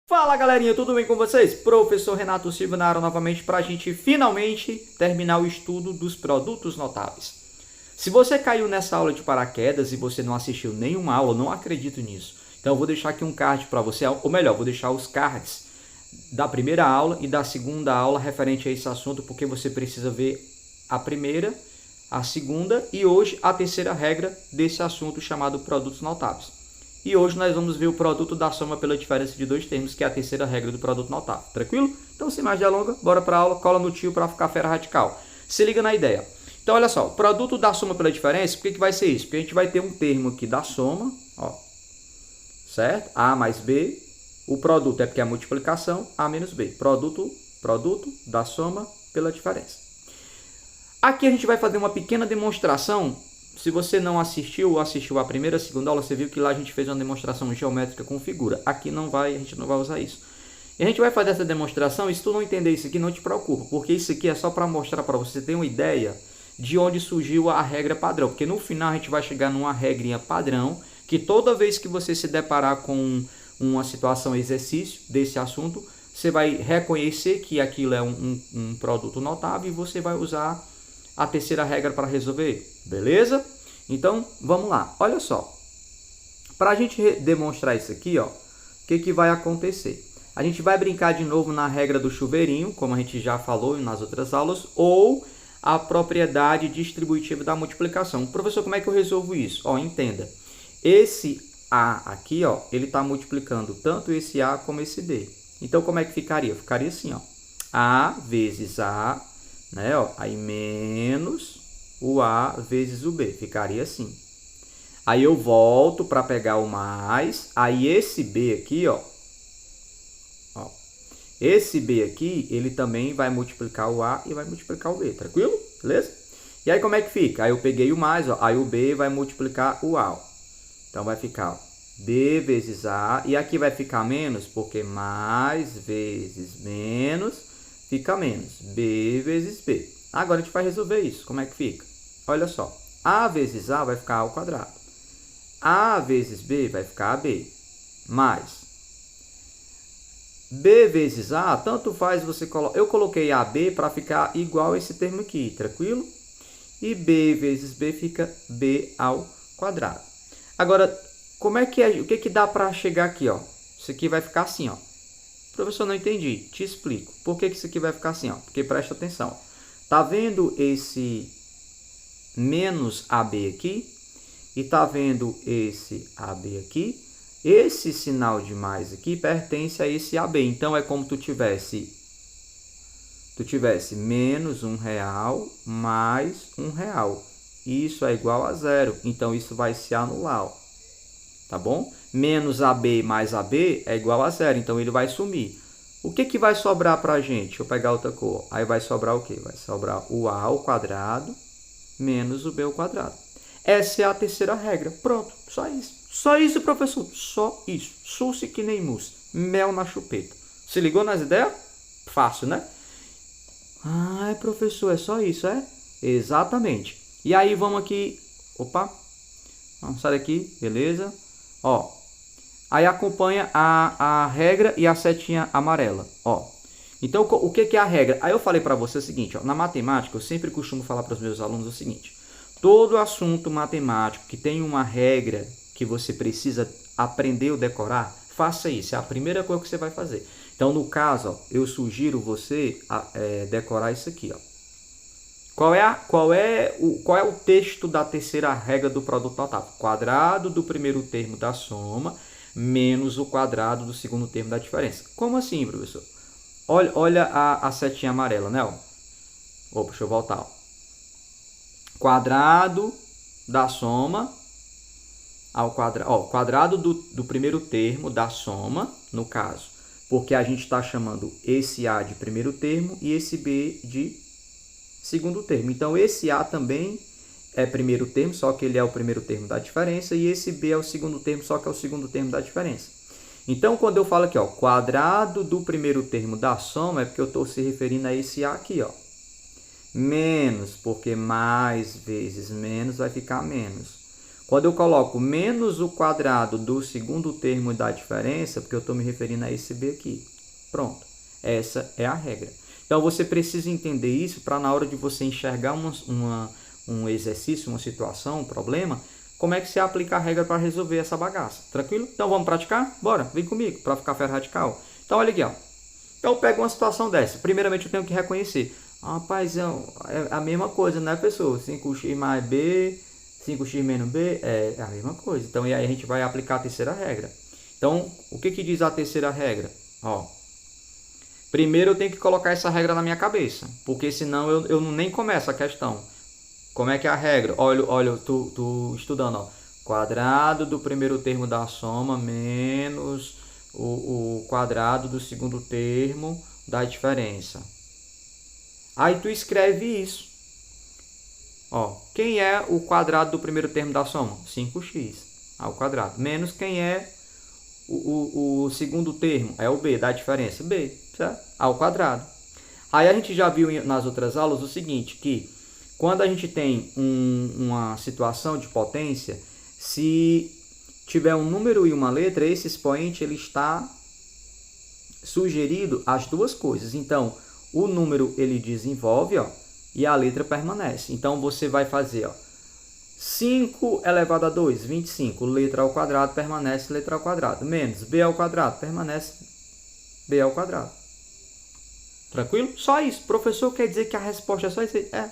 Fala galerinha, tudo bem com vocês? Professor Renato Silva na área novamente para a gente finalmente terminar o estudo dos produtos notáveis. Se você caiu nessa aula de paraquedas e você não assistiu nenhuma aula, não acredito nisso. Então eu vou deixar aqui um card para você, ou melhor, vou deixar os cards da primeira aula e da segunda aula referente a esse assunto, porque você precisa ver a primeira, a segunda e hoje a terceira regra desse assunto chamado produtos notáveis. E hoje nós vamos ver o produto da soma pela diferença de dois termos, que é a terceira regra do produto notável. Tranquilo? Então, sem mais delongas, bora para a aula, cola no tio para ficar fera radical. Se liga na ideia. Então, olha só, o produto da soma pela diferença, por que vai ser isso? Porque a gente vai ter um termo aqui da soma, ó, certo? A mais B, o produto é porque é a multiplicação, A menos B. Produto da soma pela diferença. Aqui a gente vai fazer uma pequena demonstração. Se você não assistiu ou assistiu a primeira e a segunda aula, você viu que lá a gente fez uma demonstração geométrica com figura. Aqui não vai, a gente não vai usar isso. E a gente vai fazer essa demonstração, e se tu não entender isso aqui, não te preocupa, porque isso aqui é só para mostrar para você ter uma ideia de onde surgiu a regra padrão. Porque no final a gente vai chegar numa regrinha padrão, que toda vez que você se deparar com uma situação, exercício desse assunto, você vai reconhecer que aquilo é um produto notável e você vai usar a terceira regra para resolver, beleza? Então, vamos lá. Olha só. Para a gente demonstrar isso aqui, ó, o que vai acontecer? A gente vai brincar de novo na regra do chuveirinho, como a gente já falou nas outras aulas, ou a propriedade distributiva da multiplicação. Professor, como é que eu resolvo isso? Ó, entenda. Esse A aqui, ó, ele está multiplicando tanto esse A como esse B. Então, como é que ficaria? Ficaria assim, ó. A vezes A, né, ó, aí menos o A vezes o B, ficaria assim. Aí eu volto para pegar o mais, aí esse B aqui, ó, esse B aqui, ele também vai multiplicar o A e vai multiplicar o B, tranquilo? Beleza? E aí como é que fica? Aí eu peguei o mais, ó, aí o B vai multiplicar o A, ó. Então vai ficar, ó, B vezes A, e aqui vai ficar menos, porque mais vezes menos fica menos, B vezes B. Agora a gente vai resolver isso. Como é que fica? Olha só. A vezes A vai ficar A ao quadrado. A vezes B vai ficar AB. Mais. B vezes A, tanto faz você colocar... Eu coloquei AB para ficar igual a esse termo aqui, tranquilo? E B vezes B fica B ao quadrado. Agora, como é que é? O que dá para chegar aqui, ó? Isso aqui vai ficar assim, ó. Professor, não entendi. Te explico. Por que isso aqui vai ficar assim? Ó? Porque presta atenção. Tá vendo esse menos AB aqui? E tá vendo esse AB aqui? Esse sinal de mais aqui pertence a esse AB. Então, é como tu tivesse menos R$1 mais R$1. Isso é igual a zero. Então, isso vai se anular, ó. Tá bom? Menos AB mais AB é igual a zero, então ele vai sumir. O que vai sobrar para a gente? Deixa eu pegar outra cor. Aí vai sobrar o quê? Vai sobrar o A ao quadrado menos o B ao quadrado. Essa é a terceira regra. Pronto, só isso. Só isso, professor. Só isso. Suce que nem mousse. Mel na chupeta. Se ligou nas ideias? Fácil, né? Ai, professor, é só isso, é? Exatamente. E aí vamos aqui. Opa. Vamos sair daqui, beleza? Ó, aí acompanha a regra e a setinha amarela, ó. Então, o que é a regra? Aí eu falei para você o seguinte, ó, na matemática, eu sempre costumo falar para os meus alunos o seguinte, todo assunto matemático que tem uma regra que você precisa aprender ou decorar, faça isso, é a primeira coisa que você vai fazer. Então, no caso, ó, eu sugiro você decorar isso aqui, ó. Qual é o texto da terceira regra do produto notável? Quadrado do primeiro termo da soma menos o quadrado do segundo termo da diferença. Como assim, professor? Olha a setinha amarela, né? Opa, deixa eu voltar. Ó. Quadrado da soma ao quadrado. Ó, quadrado do primeiro termo da soma, no caso. Porque a gente está chamando esse A de primeiro termo e esse B de segundo termo. Então, esse A também é primeiro termo, só que ele é o primeiro termo da diferença, e esse B é o segundo termo, só que é o segundo termo da diferença. Então, quando eu falo aqui, ó, quadrado do primeiro termo da soma, é porque eu estou se referindo a esse A aqui, ó. Menos, porque mais vezes menos vai ficar menos. Quando eu coloco menos o quadrado do segundo termo da diferença, porque eu estou me referindo a esse b aqui. Pronto. Essa é a regra. Então, você precisa entender isso para na hora de você enxergar um exercício, uma situação, um problema, como é que você aplica a regra para resolver essa bagaça. Tranquilo? Então, vamos praticar? Bora, vem comigo para ficar ferro radical. Então, olha aqui, ó. Então, eu pego uma situação dessa. Primeiramente, eu tenho que reconhecer. Rapaz, é a mesma coisa, né, pessoal? 5x mais b, 5x menos b, é a mesma coisa. Então, e aí a gente vai aplicar a terceira regra. Então, o que diz a terceira regra? Ó, primeiro eu tenho que colocar essa regra na minha cabeça, porque senão eu nem começo a questão. Como é que é a regra? Olha, tu estudando, ó. Quadrado do primeiro termo da soma menos o quadrado do segundo termo da diferença. Aí tu escreve isso. Ó, quem é o quadrado do primeiro termo da soma? 5x ao quadrado. Menos quem é o segundo termo? É o b, da diferença. B, certo? Ao quadrado. Aí a gente já viu nas outras aulas o seguinte, que quando a gente tem uma situação de potência, se tiver um número e uma letra, esse expoente ele está sugerido as duas coisas. Então, o número ele desenvolve, ó, e a letra permanece. Então, você vai fazer, ó, 5 elevado a 2, 25. Letra ao quadrado permanece letra ao quadrado. Menos b ao quadrado permanece b ao quadrado. Tranquilo? Só isso. Professor, quer dizer que a resposta é só isso aí? É.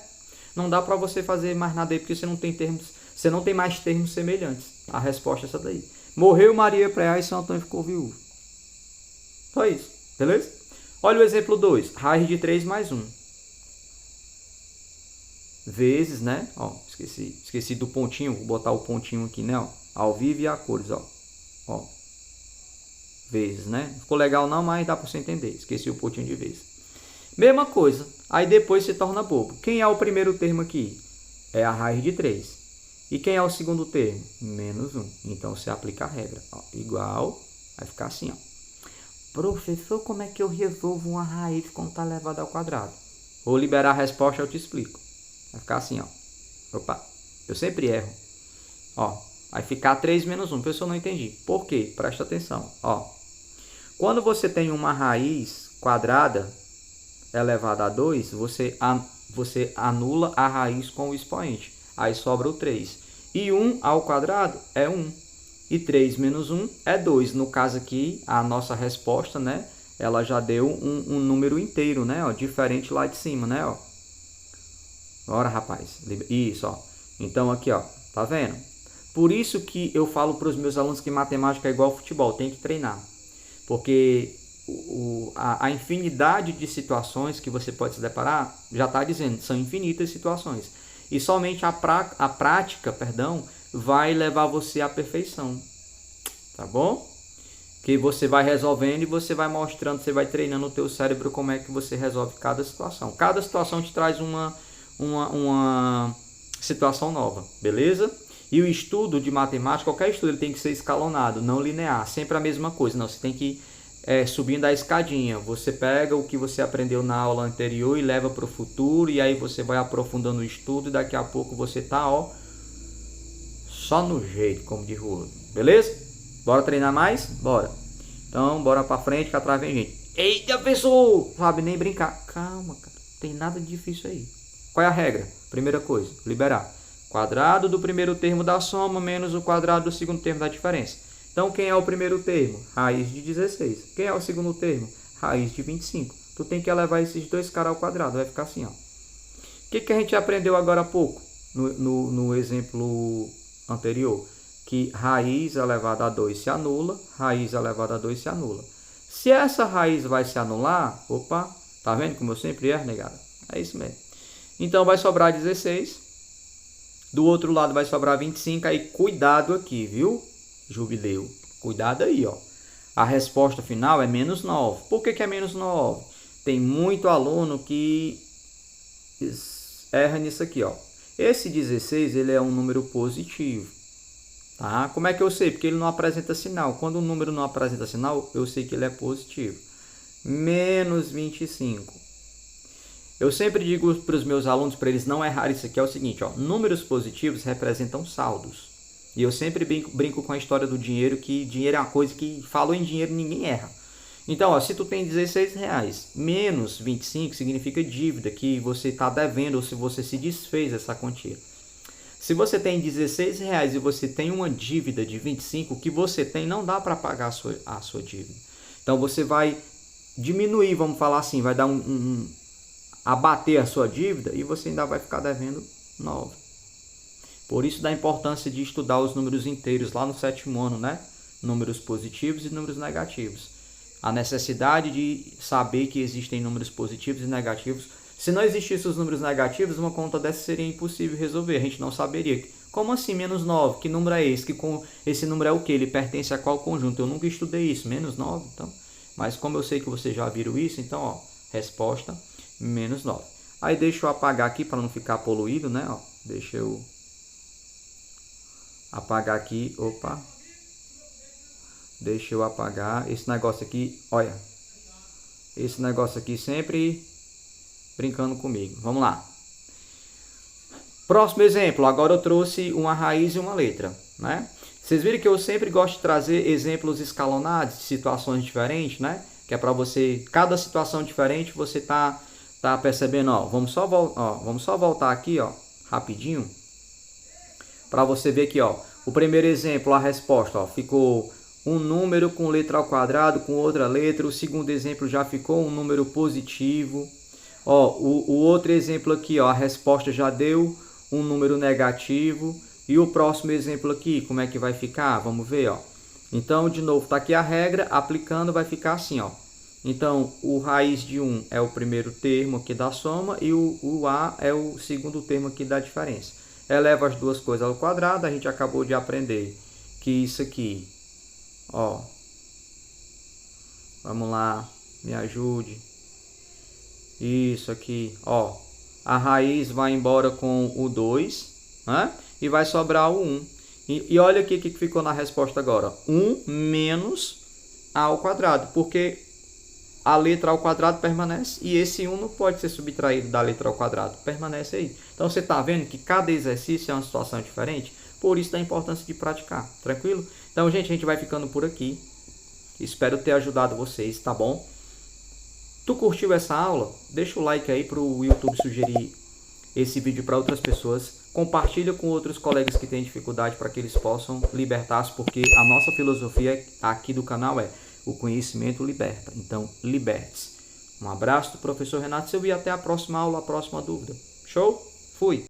Não dá para você fazer mais nada aí, porque você não tem mais termos semelhantes. A resposta é essa daí. Morreu Maria Preá e São Antônio ficou viúvo. Só isso. Beleza? Olha o exemplo 2. Raiz de 3 mais 1. Vezes, né? Ó, esqueci do pontinho. Vou botar o pontinho aqui, né? Ó, ao vivo e a cores, ó. Ó. Vezes, né? Ficou legal não, mas dá para você entender. Esqueci o pontinho de vezes. Mesma coisa. Aí depois se torna bobo. Quem é o primeiro termo aqui? É a raiz de 3. E quem é o segundo termo? Menos 1. Então, você aplica a regra. Ó, igual, vai ficar assim, ó. Professor, como é que eu resolvo uma raiz quando está elevada ao quadrado? Vou liberar a resposta, eu te explico. Vai ficar assim, ó. Opa, eu sempre erro. Ó, vai ficar 3 menos 1. Professor, não entendi. Por quê? Presta atenção. Ó, quando você tem uma raiz quadrada elevada a 2, você anula a raiz com o expoente. Aí sobra o 3. E 1 ao quadrado é 1. E 3 menos 1 é 2. No caso aqui, a nossa resposta, né? Ela já deu um número inteiro, né? Ó, diferente lá de cima, né? Ó. Bora, rapaz. Isso, ó. Então, aqui, ó. Tá vendo? Por isso que eu falo para os meus alunos que matemática é igual ao futebol. Tem que treinar. Porque a infinidade de situações que você pode se deparar, já está dizendo, são infinitas situações. E somente a prática, vai levar você à perfeição. Tá bom? Que você vai resolvendo e você vai mostrando, você vai treinando o teu cérebro como é que você resolve cada situação. Cada situação te traz uma situação nova, beleza? E o estudo de matemática, qualquer estudo, ele tem que ser escalonado, não linear, sempre a mesma coisa. Não, você tem que subindo a escadinha. Você pega o que você aprendeu na aula anterior e leva para o futuro, e aí você vai aprofundando o estudo e daqui a pouco você tá, ó, só no jeito, como diz o outro. Beleza? Bora treinar mais? Bora. Então, bora pra frente que atrás vem gente. Eita, pessoal! Sabe nem brincar. Calma, cara. Tem nada de difícil aí. Qual é a regra? Primeira coisa, liberar. Quadrado do primeiro termo da soma menos o quadrado do segundo termo da diferença. Então, quem é o primeiro termo? Raiz de 16. Quem é o segundo termo? Raiz de 25. Tu tem que elevar esses dois caras ao quadrado. Vai ficar assim, ó. O que a gente aprendeu agora há pouco? No exemplo anterior. Que raiz elevada a 2 se anula. Raiz elevada a 2 se anula. Se essa raiz vai se anular... Opa, tá vendo como eu sempre erro, negada? É isso mesmo. Então, vai sobrar 16. Do outro lado vai sobrar 25. Aí, cuidado aqui, viu? Jubileu. Cuidado aí, ó. A resposta final é menos 9. Por que é menos 9? Tem muito aluno que erra nisso aqui, ó. Esse 16, ele é um número positivo. Tá? Como é que eu sei? Porque ele não apresenta sinal. Quando o número não apresenta sinal, eu sei que ele é positivo. Menos 25. Eu sempre digo para os meus alunos, para eles não errarem isso aqui, é o seguinte, ó. Números positivos representam saldos. E eu sempre brinco com a história do dinheiro, que dinheiro é uma coisa que falou em dinheiro ninguém erra. Então, ó, se tu tem R$16, menos 25 significa dívida, que você está devendo ou se você se desfez essa quantia. Se você tem R$16 e você tem uma dívida de 25, o que você tem não dá para pagar a sua dívida. Então, você vai diminuir, vamos falar assim, vai dar abater a sua dívida e você ainda vai ficar devendo 9. Por isso da importância de estudar os números inteiros lá no 7º ano, né? Números positivos e números negativos. A necessidade de saber que existem números positivos e negativos. Se não existissem os números negativos, uma conta dessa seria impossível resolver. A gente não saberia. Como assim menos 9? Que número é esse? Esse número é o que? Ele pertence a qual conjunto? Eu nunca estudei isso. Menos 9, então. Mas como eu sei que vocês já viram isso, então, ó, resposta, menos 9. Aí deixa eu apagar aqui para não ficar poluído, né? Ó, deixa eu apagar aqui. Opa. Deixa eu apagar esse negócio aqui. Olha. Esse negócio aqui sempre brincando comigo. Vamos lá. Próximo exemplo. Agora eu trouxe uma raiz e uma letra, né? Vocês viram que eu sempre gosto de trazer exemplos escalonados, de situações diferentes, né? Que é para você, cada situação diferente, você tá percebendo, ó. Vamos só voltar aqui, ó, rapidinho, para você ver aqui, ó. O primeiro exemplo, a resposta, ó, ficou um número com letra ao quadrado, com outra letra. O segundo exemplo já ficou um número positivo. Ó, o outro exemplo aqui, ó, a resposta já deu um número negativo. E o próximo exemplo aqui, como é que vai ficar? Vamos ver, ó. Então, de novo, tá aqui a regra, aplicando vai ficar assim, ó. Então, o raiz de 1 é o primeiro termo aqui da soma e o A é o segundo termo aqui da diferença. Eleva as duas coisas ao quadrado, a gente acabou de aprender que isso aqui, ó. Vamos lá, me ajude. Isso aqui, ó. A raiz vai embora com o 2, né? E vai sobrar o 1. E olha aqui o que ficou na resposta agora. 1 menos A ao quadrado. Porque a letra ao quadrado permanece. E esse 1 não pode ser subtraído da letra ao quadrado. Permanece aí. Então você está vendo que cada exercício é uma situação diferente. Por isso da importância de praticar. Tranquilo? Então, gente, a gente vai ficando por aqui. Espero ter ajudado vocês, tá bom? Tu curtiu essa aula? Deixa o like aí para o YouTube sugerir esse vídeo para outras pessoas. Compartilha com outros colegas que têm dificuldade para que eles possam libertar-se, porque a nossa filosofia aqui do canal é o conhecimento liberta. Então, liberte-se. Um abraço do professor Renato Silva e até a próxima aula, a próxima dúvida. Show? Fui!